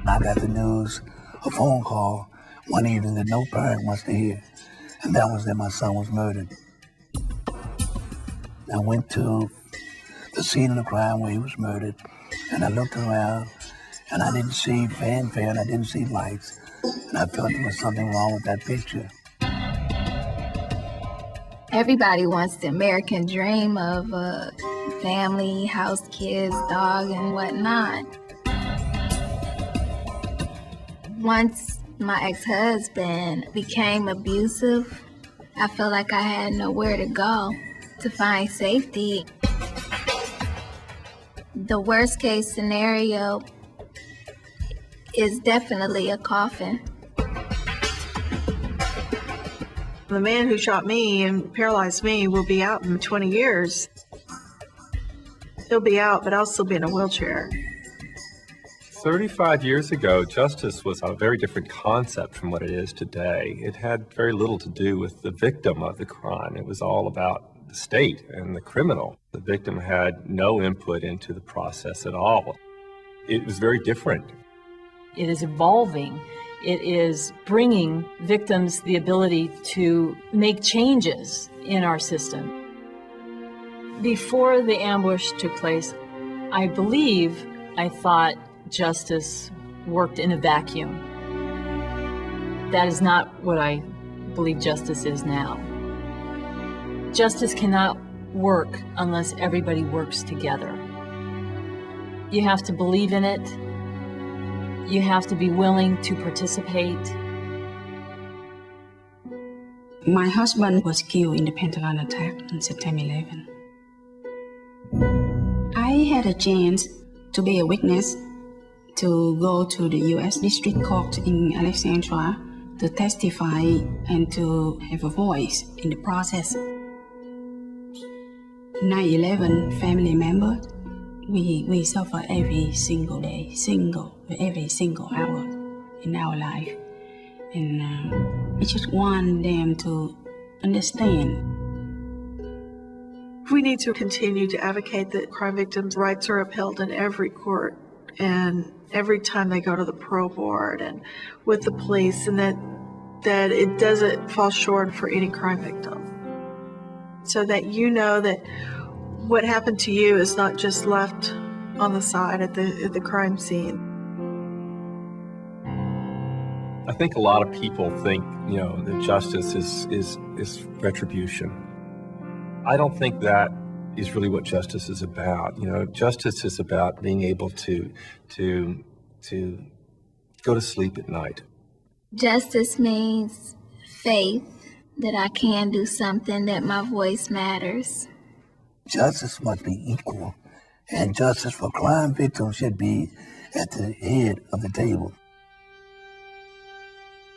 I got the news, a phone call one evening that no parent wants to hear, and that was that my son was murdered. I went to the scene of the crime where he was murdered, and I looked around, and I didn't see fanfare, and I didn't see lights, and I felt there was something wrong with that picture. Everybody wants the American dream of a family, house, kids, dog, and whatnot. Once my ex-husband became abusive, I felt like I had nowhere to go to find safety. The worst case scenario is definitely a coffin. The man who shot me and paralyzed me will be out in 20 years. He'll be out, but I'll still be in a wheelchair. 35 years ago, justice was a very different concept from what it is today. It had very little to do with the victim of the crime. It was all about the state and the criminal. The victim had no input into the process at all. It was very different. It is evolving. It is bringing victims the ability to make changes in our system. Before the ambush took place, I thought justice worked in a vacuum. That is not what I believe justice is now. Justice cannot work unless everybody works together. You have to believe in it. You have to be willing to participate. My husband was killed in the Pentagon attack on September 11. I had a chance to be a witness, to go to the U.S. District Court in Alexandria to testify and to have a voice in the process. 9/11 family member, we suffer every single day, every single hour in our life. And I just want them to understand. We need to continue to advocate that crime victims' rights are upheld in every court and every time they go to the parole board and with the police, and that it doesn't fall short for any crime victim. So that you know that what happened to you is not just left on the side at the crime scene. I think a lot of people think, that justice is retribution. I don't think that is really what justice is about. Justice is about being able to go to sleep at night. Justice means faith that I can do something, that my voice matters. Justice must be equal, and justice for crime victims should be at the head of the table.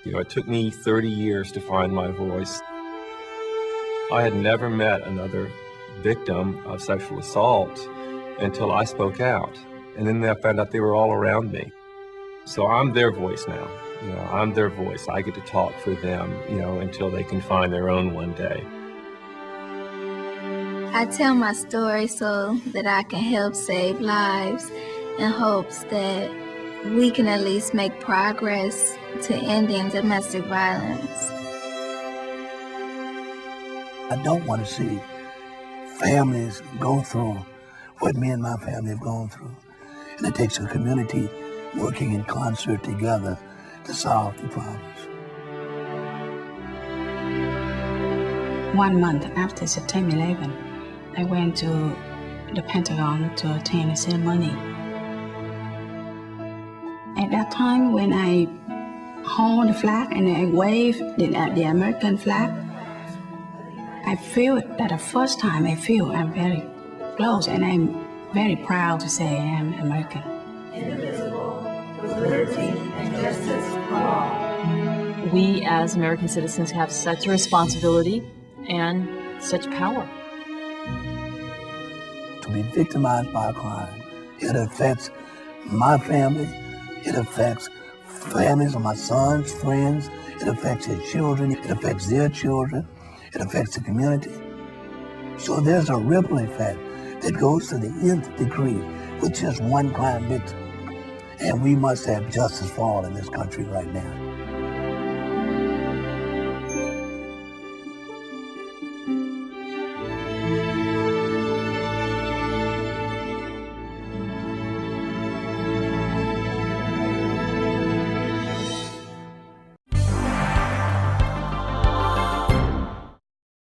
It took me 30 years to find my voice. I had never met another victim of sexual assault until I spoke out. And then I found out they were all around me. So I'm their voice now. I'm their voice. I get to talk for them, until they can find their own one day. I tell my story so that I can help save lives in hopes that we can at least make progress to ending domestic violence. I don't want to see families go through what me and my family have gone through. And it takes a community working in concert together to solve the problems. 1 month after September 11, I went to the Pentagon to attend a ceremony. At that time, when I hold the flag and I wave the American flag, I feel that the first time I'm very close, and I'm very proud to say I am American. Indivisible, with liberty and justice for all. We as American citizens have such a responsibility and such power. To be victimized by a crime, it affects my family, it affects families of my son's friends, it affects his children, it affects their children, it affects the community. So there's a ripple effect that goes to the nth degree with just one crime victim. And we must have justice for all in this country right now.